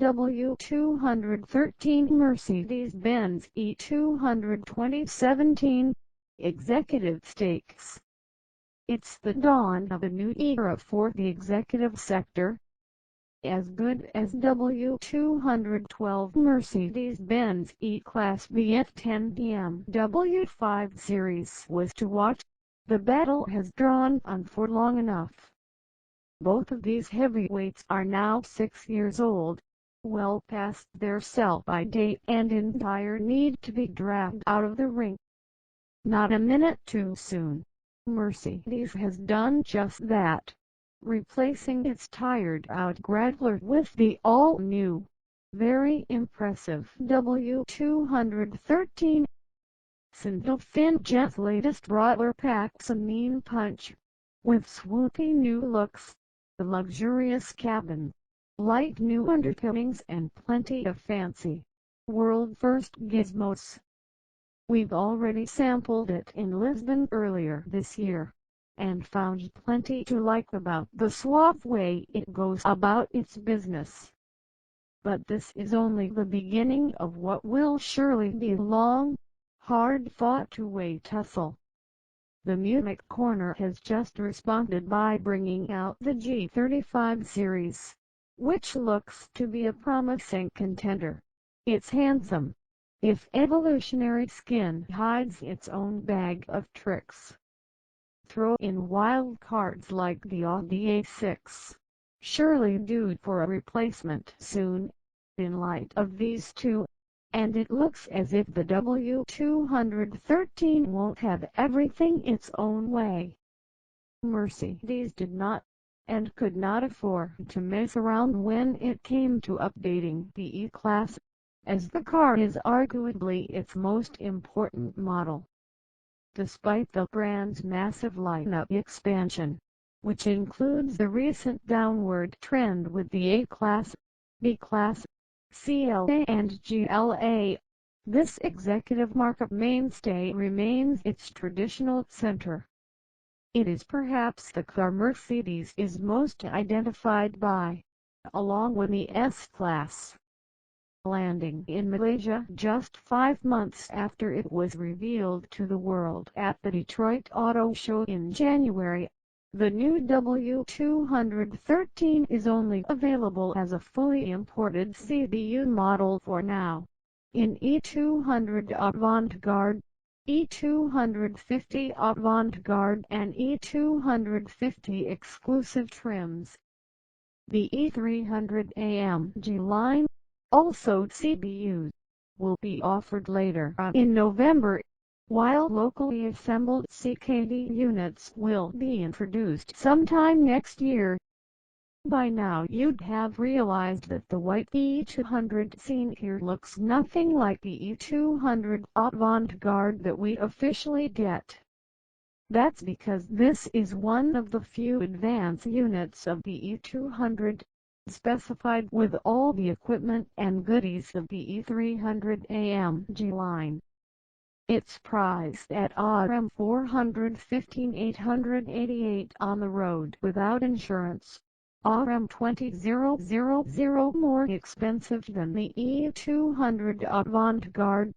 W213 Mercedes-Benz E200 2017 Executive Stakes. It's the dawn of a new era for the executive sector. As good as W212 Mercedes-Benz E-Class V810 BMW 5 Series was to watch, the battle has drawn on for long enough. Both of these heavyweights are now 6 years old, well past their sell-by date and in dire need to be dragged out of the ring. Not a minute too soon, Mercedes has done just that, replacing its tired-out Grappler with the all-new, very impressive W213. Sindelfin-Jet's latest brawler packs a mean punch, with swoopy new looks, the luxurious cabin, light new underpinnings and plenty of fancy, world-first gizmos. We've already sampled it in Lisbon earlier this year, and found plenty to like about the suave way it goes about its business. But this is only the beginning of what will surely be a long, hard-fought two-way tussle. The Munich corner has just responded by bringing out the G35 series, which looks to be a promising contender. It's handsome, if evolutionary skin hides its own bag of tricks. Throw in wild cards like the Audi A6, surely due for a replacement soon, in light of these two, and it looks as if the W213 won't have everything its own way. Mercedes did not, and could not afford to mess around when it came to updating the E-Class, as the car is arguably its most important model. Despite the brand's massive lineup expansion, which includes the recent downward trend with the A-Class, B-Class, CLA and GLA, this executive markup mainstay remains its traditional center. It is perhaps the car Mercedes is most identified by, along with the S-Class. Landing in Malaysia just 5 months after it was revealed to the world at the Detroit Auto Show in January, the new W213 is only available as a fully imported CBU model for now, in E200 Avantgarde, E250 Avantgarde and E250 exclusive trims. The E300 AMG line, also CBUs, will be offered later on in November, while locally assembled CKD units will be introduced sometime next year. By now you'd have realized that the white E200 seen here looks nothing like the E200 Avantgarde that we officially get. That's because this is one of the few advance units of the E200, specified with all the equipment and goodies of the E300 AMG line. It's priced at Rm 415,888 on the road without insurance, Rm 20,000 more expensive than the E200 Avantgarde.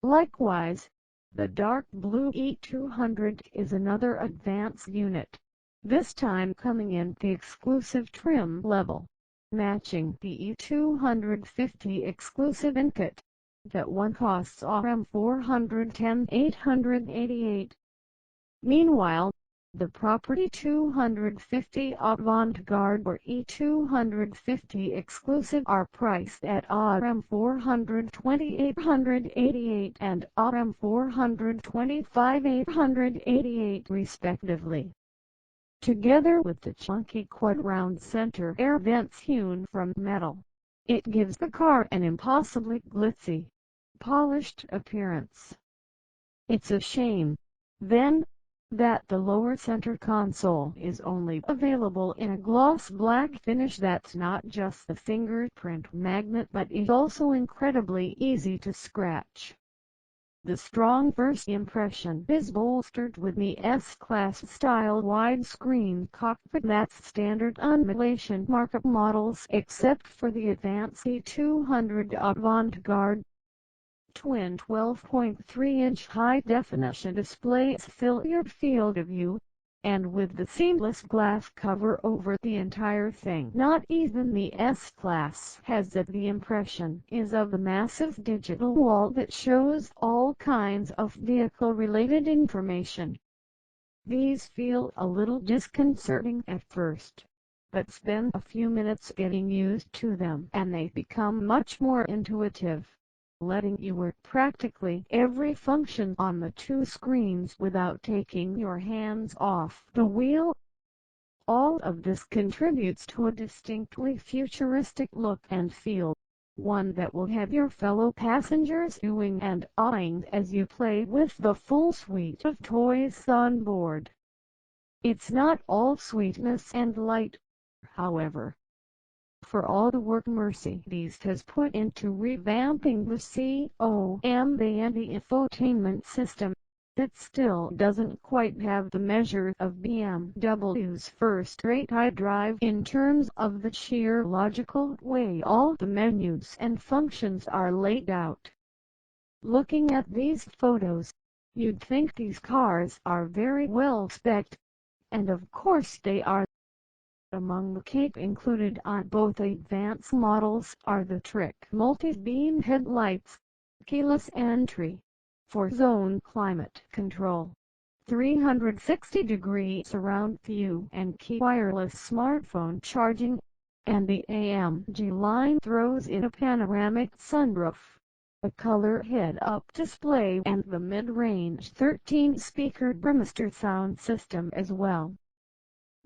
Likewise, the dark blue E200 is another advance unit, this time coming in the exclusive trim level, matching the E250 exclusive in-kit. That one costs Rm 410,888. Meanwhile, the property 250 Avantgarde or E250 exclusive are priced at Rm 420,888 and Rm 425,888 respectively. Together with the chunky quad-round center air vents hewn from metal, it gives the car an impossibly glitzy, polished appearance. It's a shame, then, that the lower center console is only available in a gloss black finish that's not just the fingerprint magnet but is also incredibly easy to scratch. The strong first impression is bolstered with the S-Class style widescreen cockpit that's standard on Malaysian market models except for the advanced E200 avantgarde. Twin 12.3-inch high-definition displays fill your field of view, and with the seamless glass cover over the entire thing, not even the S-Class has it. The impression is of the massive digital wall that shows all kinds of vehicle-related information. These feel a little disconcerting at first, but spend a few minutes getting used to them and they become much more intuitive, letting you work practically every function on the two screens without taking your hands off the wheel. All of this contributes to a distinctly futuristic look and feel, one that will have your fellow passengers oohing and awing as you play with the full suite of toys on board. It's not all sweetness and light, however. For all the work Mercedes has put into revamping the COM and the infotainment system, it still doesn't quite have the measure of BMW's first-rate iDrive in terms of the sheer logical way all the menus and functions are laid out. Looking at these photos, you'd think these cars are very well spec'd, and of course they are. Among the kit included on both advanced models are the Trick multi-beam headlights, keyless entry, 4-zone climate control, 360-degree surround view and key wireless smartphone charging, and the AMG line throws in a panoramic sunroof, a color head-up display and the mid-range 13-speaker Bremster sound system as well.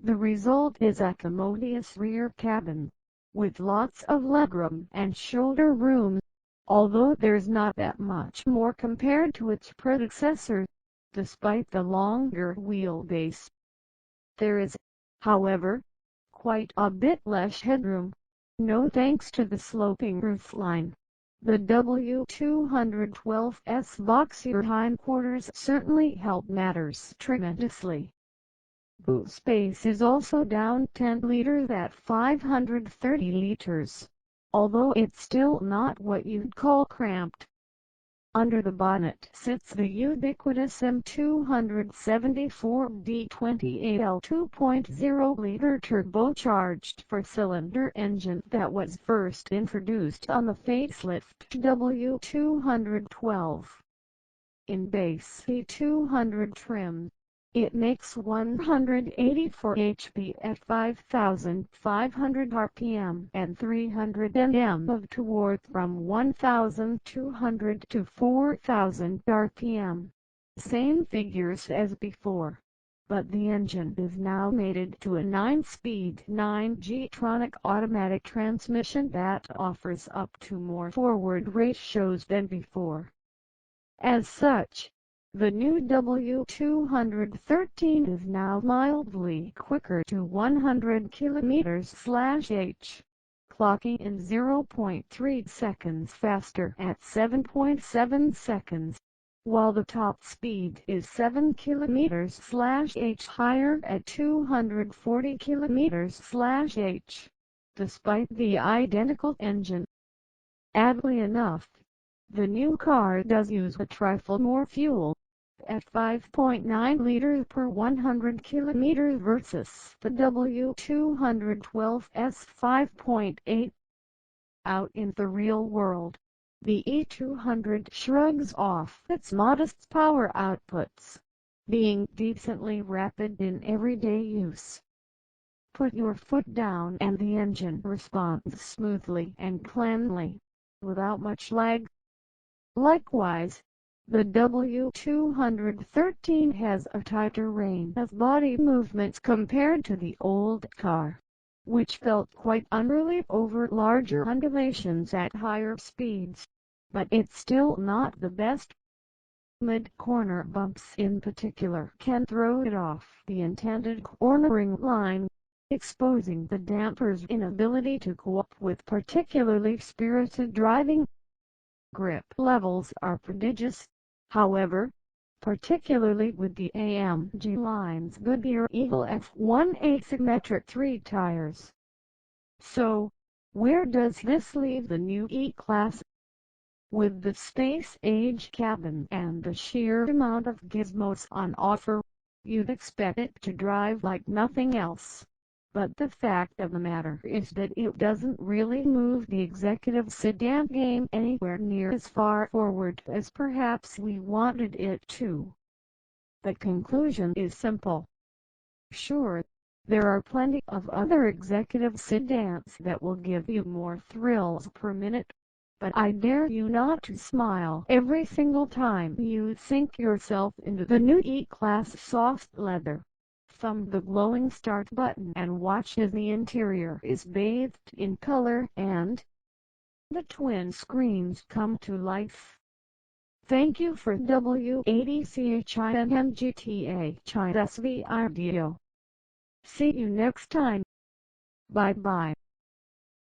The result is a commodious rear cabin, with lots of legroom and shoulder room, although there's not that much more compared to its predecessor, despite the longer wheelbase. There is, however, quite a bit less headroom, no thanks to the sloping roofline. The W212's boxier hindquarters certainly help matters tremendously. Boot space is also down 10 liters at 530 liters, although it's still not what you'd call cramped. Under the bonnet sits the ubiquitous M274D28L 2.0-liter turbocharged four-cylinder engine that was first introduced on the facelift W212. In base E200 trim, it makes 184 HP at 5,500 RPM and 300 Nm of torque from 1,200 to 4,000 RPM. Same figures as before, but the engine is now mated to a 9-speed 9G-tronic automatic transmission that offers up to more forward ratios than before. As such, the new W213 is now mildly quicker to 100 km/h, clocking in 0.3 seconds faster at 7.7 seconds, while the top speed is 7 km/h higher at 240 km/h, despite the identical engine. Oddly enough, the new car does use a trifle more fuel, at 5.9 liters per 100 km versus the W212's 5.8. Out in the real world, the E200 shrugs off its modest power outputs, being decently rapid in everyday use. Put your foot down and the engine responds smoothly and cleanly, without much lag. Likewise, the W213 has a tighter range of body movements compared to the old car, which felt quite unruly over larger undulations at higher speeds, but it's still not the best. Mid-corner bumps in particular can throw it off the intended cornering line, exposing the damper's inability to cope with particularly spirited driving. Grip levels are prodigious. However, particularly with the AMG line's Goodyear Eagle F1 asymmetric 3 tires. So, where does this leave the new E-Class? With the space-age cabin and the sheer amount of gizmos on offer, you'd expect it to drive like nothing else. But the fact of the matter is that it doesn't really move the executive sedan game anywhere near as far forward as perhaps we wanted it to. The conclusion is simple. Sure, there are plenty of other executive sedans that will give you more thrills per minute, but I dare you not to smile every single time you sink yourself into the new E-Class soft leather, thumb the glowing start button and watch as the interior is bathed in color and the twin screens come to life. Thank you for W80CHINMGTA China's video. See you next time. Bye bye.